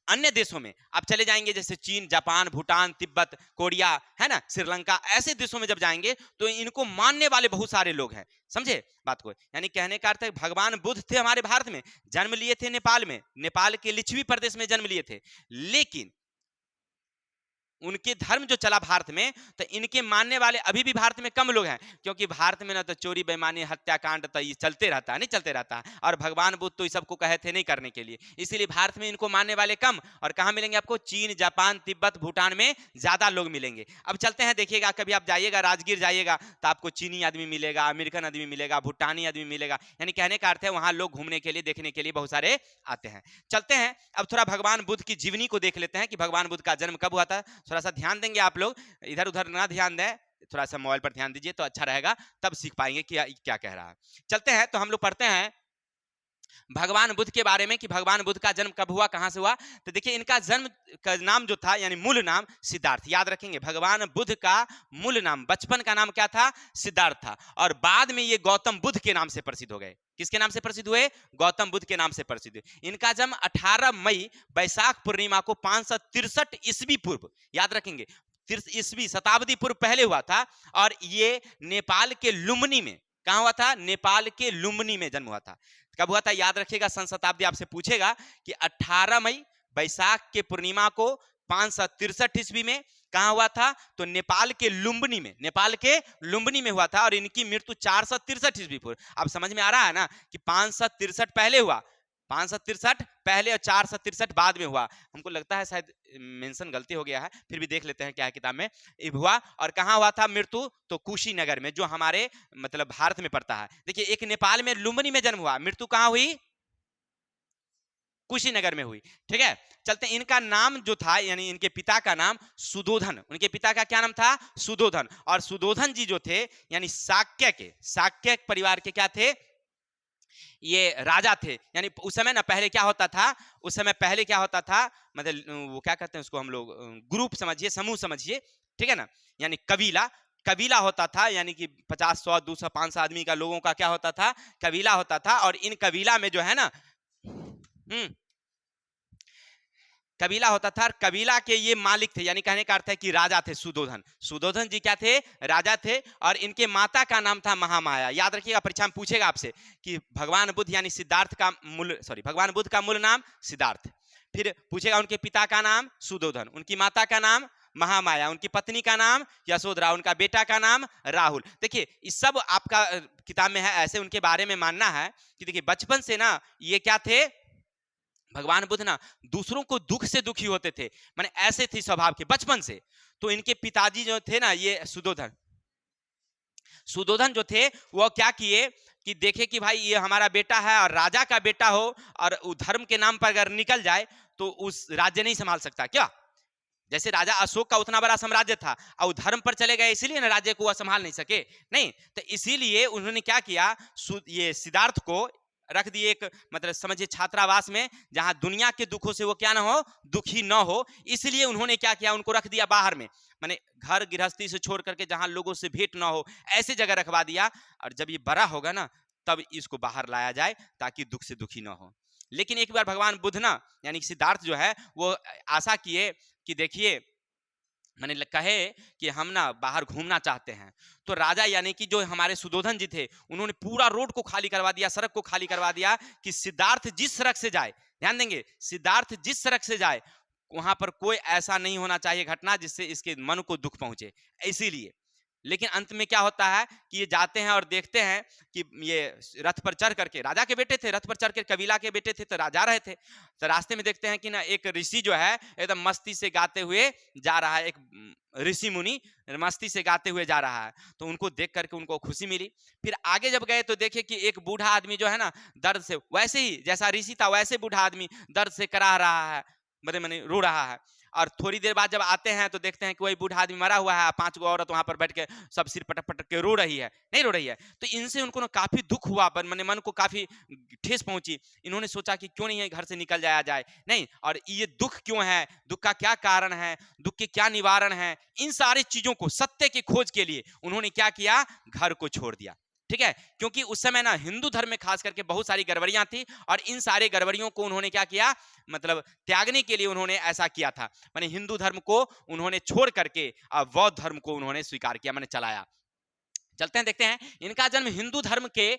अन्य देशों में आप चले जाएंगे जैसे चीन, जापान, भूटान, तिब्बत, कोरिया, है ना, श्रीलंका, ऐसे देशों में जब जाएंगे तो इनको मानने वाले बहुत सारे लोग हैं, समझे बात को। यानी कहने का अर्थ है भगवान बुद्ध थे हमारे भारत में, जन्म लिए थे नेपाल में, नेपाल के लिच्छवी प्रदेश में जन्म लिए थे, लेकिन उनके धर्म जो चला भारत में, तो इनके मानने वाले अभी भी भारत में कम लोग हैं, क्योंकि भारत में ना तो चोरी बेईमानी हत्याकांड तो ये चलते रहता है, नहीं चलते रहता है, और भगवान बुद्ध तो ये सबको कहे थे नहीं करने के लिए, इसीलिए भारत में इनको मानने वाले कम। और कहाँ मिलेंगे आपको, चीन, जापान, तिब्बत, भूटान में ज्यादा लोग मिलेंगे। अब चलते हैं, देखिएगा कभी आप जाइएगा राजगीर जाइएगा तो आपको चीनी आदमी मिलेगा, अमेरिकन आदमी मिलेगा, भूटानी आदमी मिलेगा, यानी कहने का अर्थ है वहां लोग घूमने के लिए, देखने के लिए बहुत सारे आते हैं। चलते हैं अब थोड़ा भगवान बुद्ध की जीवनी को देख लेते हैं कि भगवान बुद्ध का जन्म कब हुआ था। थोड़ा सा ध्यान देंगे आप लोग, इधर उधर ना ध्यान दें, थोड़ा सा मोबाइल पर ध्यान दीजिए तो अच्छा रहेगा, तब सीख पाएंगे कि क्या कह रहा है। चलते हैं तो हम लोग पढ़ते हैं भगवान बुद्ध के बारे में कि भगवान बुद्ध का जन्म कब हुआ, कहां से हुआ। तो देखिए इनका जन्म का नाम जो था, यानी मूल नाम सिद्धार्थ, याद रखेंगे भगवान बुद्ध का मूल नाम, बचपन का नाम क्या था, सिद्धार्थ था, और बाद में ये गौतम बुद्ध के नाम से प्रसिद्ध हो गए। किसके नाम से प्रसिद्ध हुए, गौतम बुद्ध के नाम से प्रसिद्ध हुए। इनका जन्म 18 मई बैसाख पूर्णिमा को 563 ईस्वी पूर्व, याद रखेंगे, ईस्वी शताब्दी पूर्व पहले हुआ था, और ये नेपाल के लुम्बिनी में, कहां हुआ था, नेपाल के लुम्बिनी में जन्म हुआ था। कब हुआ था, याद रखिएगा, सन शताब्दी आपसे पूछेगा कि 18 मई बैसाख के पूर्णिमा को 563 ईस्वी में कहां हुआ था, तो नेपाल के लुम्बिनी में, नेपाल के लुम्बिनी में हुआ था, और इनकी मृत्यु 463 ईस्वी पूर्व। अब समझ में आ रहा है ना कि 563 पहले हुआ, 563 पहले और 463 बाद में हुआ। हमको लगता है शायद मेंशन गलती हो गया है, फिर भी देख लेते हैं क्या है किताब में। हुआ, और कहां हुआ था मृत्यु, तो कुशीनगर में, जो हमारे मतलब भारत में पड़ता है। देखिए एक नेपाल में लुम्बिनी में जन्म हुआ, मृत्यु कहां हुई, कुशीनगर में हुई, ठीक है। चलते हैं, इनका नाम जो था, यानी इनके पिता का नाम सुधोधन, उनके पिता का क्या नाम था, सुधोधन, और सुधोधन जी जो थे यानी शाक्य परिवार के क्या थे, ये राजा थे। यानी उस समय ना पहले क्या होता था, उस समय पहले क्या होता था, मतलब वो क्या कहते हैं उसको हम लोग, ग्रुप समझिए, समूह समझिए, ठीक है ना, यानी कबीला होता था, यानी कि 50, 100, 200, 500 आदमी का, लोगों का क्या होता था, कबीला होता था। और इन कबीला में जो है ना, कबीला होता था, कबीला के ये मालिक थे, यानी कहने का अर्थ है कि राजा थे। सुधोधन जी क्या थे, राजा थे, और इनके माता का नाम था महामाया। याद रखिएगा, परीक्षा में पूछेगा आपसे कि भगवान बुद्ध यानी सिद्धार्थ का भगवान बुद्ध का मूल नाम सिद्धार्थ, फिर पूछेगा उनके पिता का नाम सुधोधन, उनकी माता का नाम महामाया, उनकी पत्नी का नाम यशोधरा, उनका बेटा का नाम राहुल। देखिए इस सब आपका किताब में है, ऐसे उनके बारे में मानना है कि देखिए बचपन से ना ये क्या थे, भगवान बुद्ध ना दूसरों को दुख से दुखी होते थे, माने ऐसे थे स्वभाव के बचपन से। तो इनके पिताजी जो थे ना, ये सुधोधन जो थे, वो क्या किए कि देखे कि भाई ये हमारा बेटा है और राजा का बेटा हो, और धर्म के नाम पर अगर निकल जाए तो उस राज्य नहीं संभाल सकता क्या। जैसे राजा अशोक का उतना बड़ा साम्राज्य था, और धर्म पर चले गए, इसीलिए ना राज्य को वह संभाल नहीं सके, नहीं, तो इसीलिए उन्होंने क्या किया, ये सिद्धार्थ को रख दिए एक मतलब समझिए छात्रावास में, जहां दुनिया के दुखों से वो क्या ना हो, दुखी ना हो। इसलिए उन्होंने क्या किया, उनको रख दिया बाहर में, माने घर गृहस्थी से छोड़ करके जहां लोगों से भेंट ना हो, ऐसे जगह रखवा दिया। और जब ये बड़ा होगा ना तब इसको बाहर लाया जाए ताकि दुख से दुखी ना हो। लेकिन एक बार भगवान बुद्ध ना यानी सिद्धार्थ जो है वो आशा किए कि देखिए मैंने कहे कि हम ना बाहर घूमना चाहते हैं। तो राजा यानी कि जो हमारे सुदोधन जी थे, उन्होंने पूरा रोड को खाली करवा दिया, सड़क को खाली करवा दिया कि सिद्धार्थ जिस सड़क से जाए, ध्यान देंगे, सिद्धार्थ जिस सड़क से जाए वहां पर कोई ऐसा नहीं होना चाहिए घटना जिससे इसके मन को दुख पहुंचे। इसीलिए लेकिन अंत में क्या होता है कि ये जाते हैं और देखते हैं कि ये रथ पर चढ़ करके, राजा के बेटे थे, रथ पर चढ़ के कबीला के बेटे थे तो राजा रहे थे। तो रास्ते में देखते हैं कि ना एक ऋषि जो है एकदम मस्ती से गाते हुए जा रहा है, एक ऋषि मुनि मस्ती से गाते हुए जा रहा है। तो उनको देख करके उनको खुशी मिली। फिर आगे जब गए तो देखे कि एक बूढ़ा आदमी जो है ना दर्द से, वैसे ही जैसा ऋषि था वैसे बूढ़ा आदमी दर्द से कराह रहा है, बड़े मने रो रहा है। और थोड़ी देर बाद जब आते हैं तो देखते हैं कि वही बूढ़ा आदमी मरा हुआ है, 5 गो औरत वहां पर बैठ के सब सिर पटक पटक के रो रही है, नहीं रो रही है। तो इनसे उनको ना काफी दुख हुआ, मैंने मन को काफी ठेस पहुंची। इन्होंने सोचा कि क्यों नहीं है घर से निकल जाया जाए, नहीं, और ये दुख क्यों है, दुख का क्या कारण है, दुख के क्या निवारण है, इन सारी चीजों को सत्य की खोज के लिए उन्होंने क्या किया, घर को छोड़ दिया। ठीक है, क्योंकि उस समय ना हिंदू धर्म में खास करके बहुत सारी गड़बड़ियां थी और इन सारे गड़बड़ियों को उन्होंने क्या किया, मतलब त्यागने के लिए उन्होंने ऐसा किया था। माने हिंदू धर्म को उन्होंने छोड़ करके बौद्ध धर्म को उन्होंने स्वीकार किया, माने चलाया। चलते हैं देखते हैं, इनका जन्म हिंदू धर्म के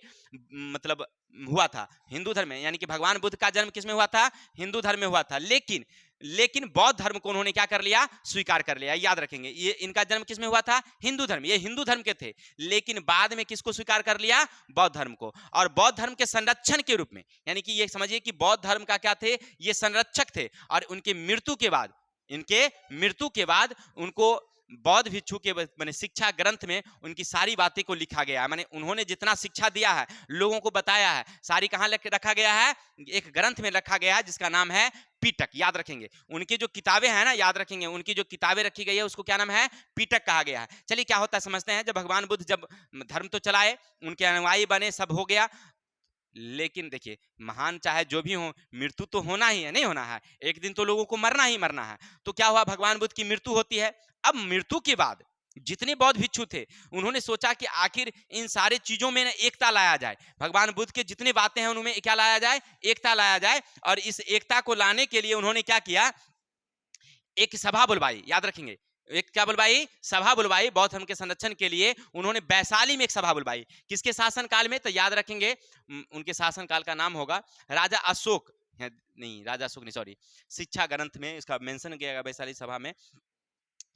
मतलब हुआ था, हिंदू धर्म में, यानी कि भगवान बुद्ध का जन्म किसमें हुआ था, हिंदू धर्म में हुआ था। लेकिन बौद्ध धर्म को उन्होंने क्या कर लिया, स्वीकार कर लिया। याद रखेंगे, ये इनका जन्म किसमें हुआ था, हिंदू धर्म, ये हिंदू धर्म के थे, लेकिन बाद में किसको स्वीकार कर लिया, बौद्ध धर्म को। और बौद्ध धर्म के संरक्षण के रूप में, यानी कि ये समझिए कि बौद्ध धर्म का क्या थे, ये संरक्षक थे। और उनके मृत्यु के बाद उनको बौद्ध भिक्षु के माने शिक्षा ग्रंथ में उनकी सारी बातें को लिखा गया है। माने उन्होंने जितना शिक्षा दिया है, लोगों को बताया है, सारी कहाँ रखा गया है, एक ग्रंथ में रखा गया है जिसका नाम है पीटक। याद रखेंगे, उनकी जो किताबें हैं ना, याद रखेंगे, उनकी जो किताबें रखी गई है उसको क्या नाम है, पीटक कहा गया है। चलिए क्या होता है समझते हैं। जब भगवान बुद्ध जब धर्म तो चलाए, उनके अनुयायी बने, सब हो गया, लेकिन देखिए महान चाहे जो भी हो, मृत्यु तो होना ही है, नहीं होना है, एक दिन तो लोगों को मरना ही मरना है। तो क्या हुआ, भगवान बुद्ध की मृत्यु होती है। अब मृत्यु के बाद जितने बौद्ध भिक्षु थे उन्होंने सोचा कि आखिर इन सारे चीजों में एकता लाया जाए, भगवान बुद्ध के जितने बातें हैं उनमें क्या लाया जाए, एकता लाया जाए। और इस एकता को लाने के लिए उन्होंने क्या किया, एक सभा बुलवाई। याद रखेंगे, एक क्या बुलवाई, सभा बुलवाई। बौद्ध धर्म के संरक्षण के लिए उन्होंने वैशाली में एक सभा बुलवाई। किसके शासनकाल में, तो याद रखेंगे उनके शासनकाल का नाम होगा राजा अशोक, नहीं राजा अशोक नहीं, सॉरी, शिक्षा ग्रंथ में इसका मेंशन किया गया वैशाली सभा में।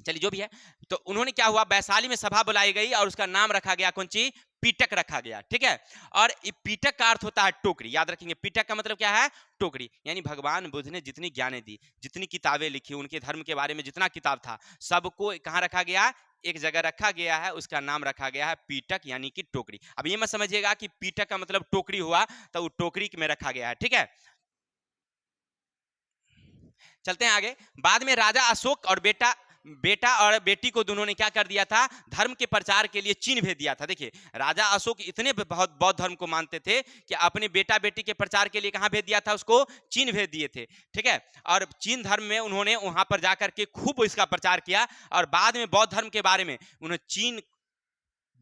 चलिए जो भी है, तो उन्होंने क्या हुआ, वैशाली में सभा बुलाई गई और उसका नाम रखा गया कौन सी, पीटक रखा गया। ठीक है, और पीटक का अर्थ होता है टोकरी। याद रखेंगे, पीटक का मतलब क्या है, टोकरी। यानी भगवान बुद्ध ने जितनी ज्ञानें दी, जितनी किताबें लिखी, उनके धर्म के बारे में जितना किताब था, सबको कहाँ रखा गया, एक जगह रखा गया है, उसका नाम रखा गया है पीटक, यानी कि टोकरी। अब ये मत समझिएगा कि पीटक का मतलब टोकरी हुआ, तो वो टोकरी में रखा गया है। ठीक है, चलते हैं आगे। बाद में राजा अशोक और बेटा और बेटी को दोनों ने क्या कर दिया था, धर्म के प्रचार के लिए चीन भेज दिया था। देखिए राजा अशोक इतने बहुत बौद्ध धर्म को मानते थे कि अपने बेटा बेटी के प्रचार के लिए कहाँ भेज दिया था, उसको चीन भेज दिए थे। ठीक है, और चीन धर्म में उन्होंने वहां पर जाकर के खूब इसका प्रचार किया। और बाद में बौद्ध धर्म के बारे में उन्होंने चीन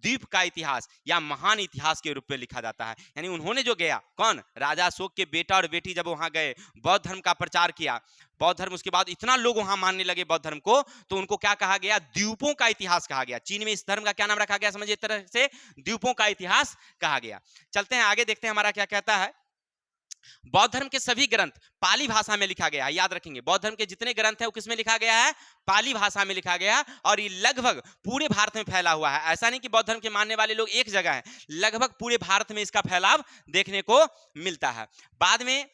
द्वीप का इतिहास या महान इतिहास के रूप में लिखा जाता है। यानी उन्होंने जो गया, कौन, राजा अशोक के बेटा और बेटी जब वहां गए, बौद्ध धर्म का प्रचार किया, बौद्ध धर्म, उसके बाद इतना लोग वहां मानने लगे बौद्ध धर्म को, तो उनको क्या कहा गया, द्वीपों का इतिहास कहा गया। चीन में इस धर्म का क्या नाम रखा गया, समझिए, एक तरह से द्वीपों का इतिहास कहा गया। चलते हैं आगे, देखते हैं हमारा क्या कहता है। बौद्ध धर्म के सभी ग्रंथ पाली भाषा में लिखा गया है। याद रखेंगे, बौद्ध धर्म के जितने ग्रंथ है वो किसमें लिखा गया है, पाली भाषा में लिखा गया। और ये लगभग पूरे भारत में फैला हुआ है। ऐसा नहीं कि बौद्ध धर्म के मानने वाले लोग एक जगह है, लगभग पूरे भारत में इसका फैलाव देखने को मिलता है। बाद में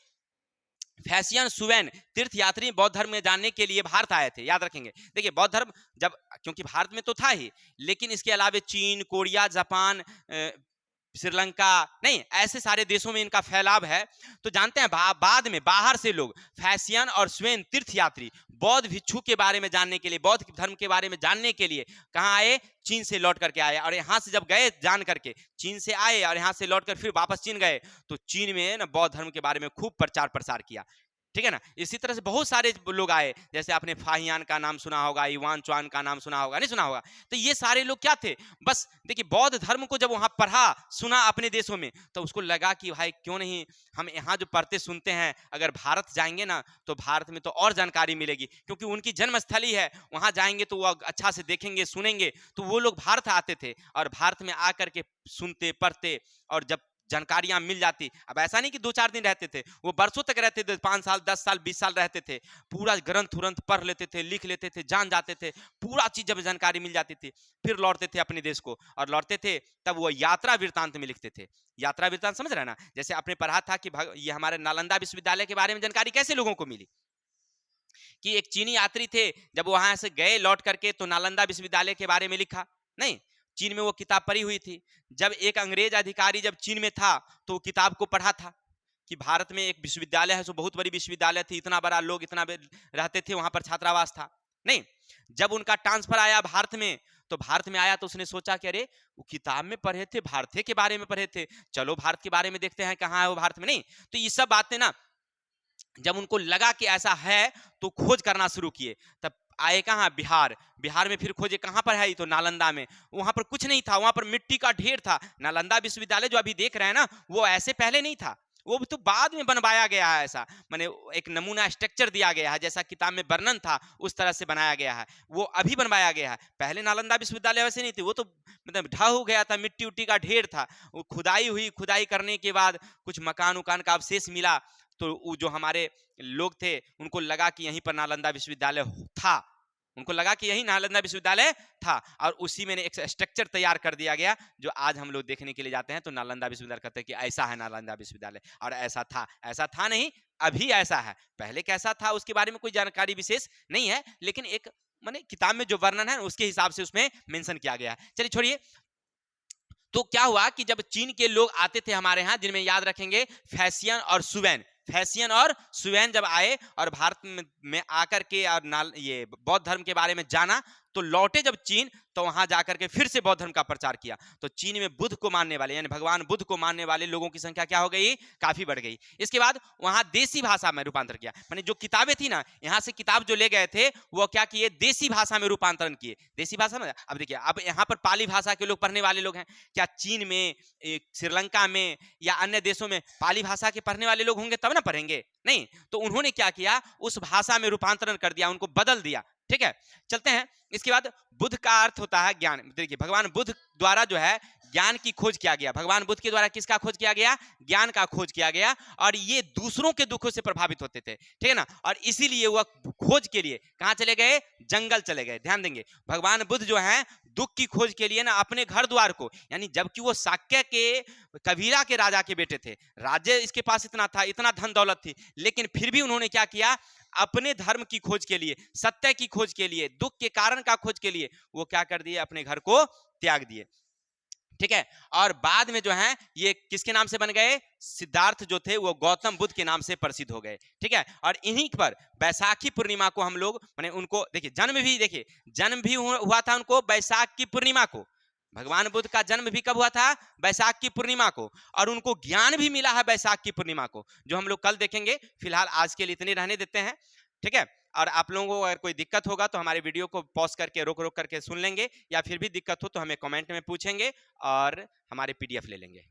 फैसियन सुवेन तीर्थयात्री बौद्ध धर्म में जानने के लिए भारत आए थे। याद रखेंगे, देखिए बौद्ध धर्म जब, क्योंकि भारत में तो था ही, लेकिन इसके अलावा चीन, कोरिया, जापान, श्रीलंका, नहीं ऐसे सारे देशों में इनका फैलाव है। तो जानते हैं बाद में बाहर से लोग फैसियन और स्वेन तीर्थ यात्री बौद्ध भिक्षु के बारे में जानने के लिए, बौद्ध धर्म के बारे में जानने के लिए कहाँ आए? चीन से लौट करके आए। और यहाँ से जब गए जान करके, चीन से आए और यहाँ से लौट कर फिर वापस चीन गए, तो चीन में ना बौद्ध धर्म के बारे में खूब प्रचार प्रसार किया, ठीक है ना। इसी तरह से बहुत सारे लोग आए, जैसे आपने फाहियान का नाम सुना होगा, युआन चुआन का नाम सुना होगा, नहीं सुना होगा। तो ये सारे लोग क्या थे? बस देखिए, बौद्ध धर्म को जब वहां पढ़ा सुना अपने देशों में, तो उसको लगा कि भाई क्यों नहीं हम यहाँ जो पढ़ते सुनते हैं, अगर भारत जाएंगे ना तो भारत में तो और जानकारी मिलेगी, क्योंकि उनकी जन्मस्थली है। वहां जाएंगे तो वो अच्छा से देखेंगे सुनेंगे। तो वो लोग भारत आते थे और भारत में आकर के सुनते पढ़ते, और जब जानकारियां मिल जाती, अब ऐसा नहीं कि 2-4 दिन रहते थे, वो वर्षों तक रहते थे, 5 साल 10 साल 20 साल रहते थे। पूरा ग्रंथ उरंथ पढ़ लेते थे, लिख लेते थे, जान जाते थे, पूरा चीज जब जानकारी मिल जाती थी, फिर लौटते थे अपने देश को। और लौटते थे तब वो यात्रा वृत्तांत में लिखते थे। यात्रा वृत्तांत समझ रहे हैं ना? जैसे आपने पढ़ा था कि ये हमारे नालंदा विश्वविद्यालय के बारे में जानकारी कैसे लोगों को मिली, कि एक चीनी यात्री थे, जब वहां से गए लौट करके तो नालंदा विश्वविद्यालय के बारे में लिखा। नहीं, चीन में वो किताब पढ़ी हुई थी। जब एक अंग्रेज अधिकारी जब चीन में था तो वो किताब को पढ़ा था कि भारत में एक विश्वविद्यालय है, सो बहुत बड़ी विश्वविद्यालय थी, इतना बड़ा लोग इतना रहते थे, वहां पर छात्रावास था। नहीं, जब उनका ट्रांसफर आया भारत में, तो भारत में आया तो उसने सोचा कि अरे वो किताब में पढ़े थे, भारत के बारे में पढ़े थे, चलो भारत के बारे में देखते हैं कहाँ है वो भारत में। नहीं, तो ये सब बातें ना जब उनको लगा कि ऐसा है तो खोज करना शुरू किए। तब आए कहाँ? बिहार। बिहार में फिर खोजे कहाँ पर है? तो नालंदा में। वहां पर कुछ नहीं था, वहां पर मिट्टी का ढेर था। नालंदा विश्वविद्यालय जो अभी देख रहे हैं ना, वो ऐसे पहले नहीं था, वो तो बाद में बनवाया गया है। ऐसा माने एक नमूना स्ट्रक्चर दिया गया है, जैसा किताब में वर्णन था उस तरह से बनाया गया है, वो अभी बनवाया गया है। पहले नालंदा विश्वविद्यालय वैसे नहीं थी, वो तो मतलब ढह हो गया था, मिट्टी उट्टी का ढेर था। वो खुदाई हुई, खुदाई करने के बाद कुछ मकान उकान का अवशेष मिला, तो वो जो हमारे लोग थे उनको लगा कि यहीं पर नालंदा विश्वविद्यालय था, उनको लगा कि यही नालंदा विश्वविद्यालय था, और उसी में एक स्ट्रक्चर तैयार कर दिया गया, जो आज हम लोग देखने के लिए जाते हैं तो नालंदा विश्वविद्यालय कहते हैं कि ऐसा है नालंदा विश्वविद्यालय। और ऐसा था नहीं, अभी ऐसा है। पहले कैसा था उसके बारे में कोई जानकारी विशेष नहीं है, लेकिन एक माने किताब में जो वर्णन है उसके हिसाब से उसमें मेंशन किया गया है। चलिए छोड़िए। तो क्या हुआ कि जब चीन के लोग आते थे हमारे यहाँ, जिनमें याद रखेंगे फैसियन और सुवेन, फैसियन और सुवेन जब आए और भारत में आकर के और ये बौद्ध धर्म के बारे में जाना, तो लौटे जब चीन, तो वहां जाकर के फिर से बौद्ध धर्म का प्रचार किया। तो चीन में बुद्ध को मानने वाले, यानी भगवान बुद्ध को मानने वाले लोगों की संख्या क्या हो गई? काफी बढ़ गई। इसके बाद वहां देसी भाषा में रूपांतर किया, माने जो किताबें थी ना, यहाँ से किताब जो ले गए थे वो क्या किए? देसी भाषा में रूपांतरण किए। देसी भाषा में अब देखिए, अब यहाँ पर पाली भाषा के लोग पढ़ने वाले लोग हैं क्या? चीन में, श्रीलंका में या अन्य देशों में पाली भाषा के पढ़ने वाले लोग होंगे तब ना पढ़ेंगे? नहीं, तो उन्होंने क्या किया? उस भाषा में रूपांतरण कर दिया, उनको बदल दिया। ठीक है, चलते हैं। इसके बाद बुद्ध का अर्थ होता है ज्ञान। देखिए, भगवान बुद्ध द्वारा जो है ज्ञान की खोज किया गया। भगवान बुद्ध के द्वारा किसका खोज किया गया? ज्ञान का खोज किया गया। और ये दूसरों के दुखों से प्रभावित होते थे, ठीक है ना। और इसीलिए वह खोज के लिए कहां चले गए? जंगल चले गए। ध्यान देंगे, भगवान बुद्ध जो है दुख की खोज के लिए ना अपने घर द्वार को, यानी जबकि वो शाक्य के कबीरा के राजा के बेटे थे, राज्य इसके पास इतना था, इतना धन दौलत थी, लेकिन फिर भी उन्होंने क्या किया? अपने धर्म की खोज के लिए, सत्य की खोज के लिए, दुख के कारण का खोज के लिए वो क्या कर दिए? अपने घर को त्याग दिए। ठीक है, और बाद में जो है ये किसके नाम से बन गए? सिद्धार्थ जो थे वो गौतम बुद्ध के नाम से प्रसिद्ध हो गए। ठीक है, और इन्हीं पर बैसाखी पूर्णिमा को हम लोग माने उनको देखिए जन्म भी हुआ था उनको बैसाख की पूर्णिमा को। भगवान बुद्ध का जन्म भी कब हुआ था? बैसाख की पूर्णिमा को। और उनको ज्ञान भी मिला है बैसाख की पूर्णिमा को, जो हम लोग कल देखेंगे। फिलहाल आज के लिए इतने रहने देते हैं, ठीक है। और आप लोगों को अगर कोई दिक्कत होगा तो हमारे वीडियो को पॉज करके रोक रोक करके सुन लेंगे, या फिर भी दिक्कत हो तो हमें कमेंट में पूछेंगे और हमारे PDF ले लेंगे।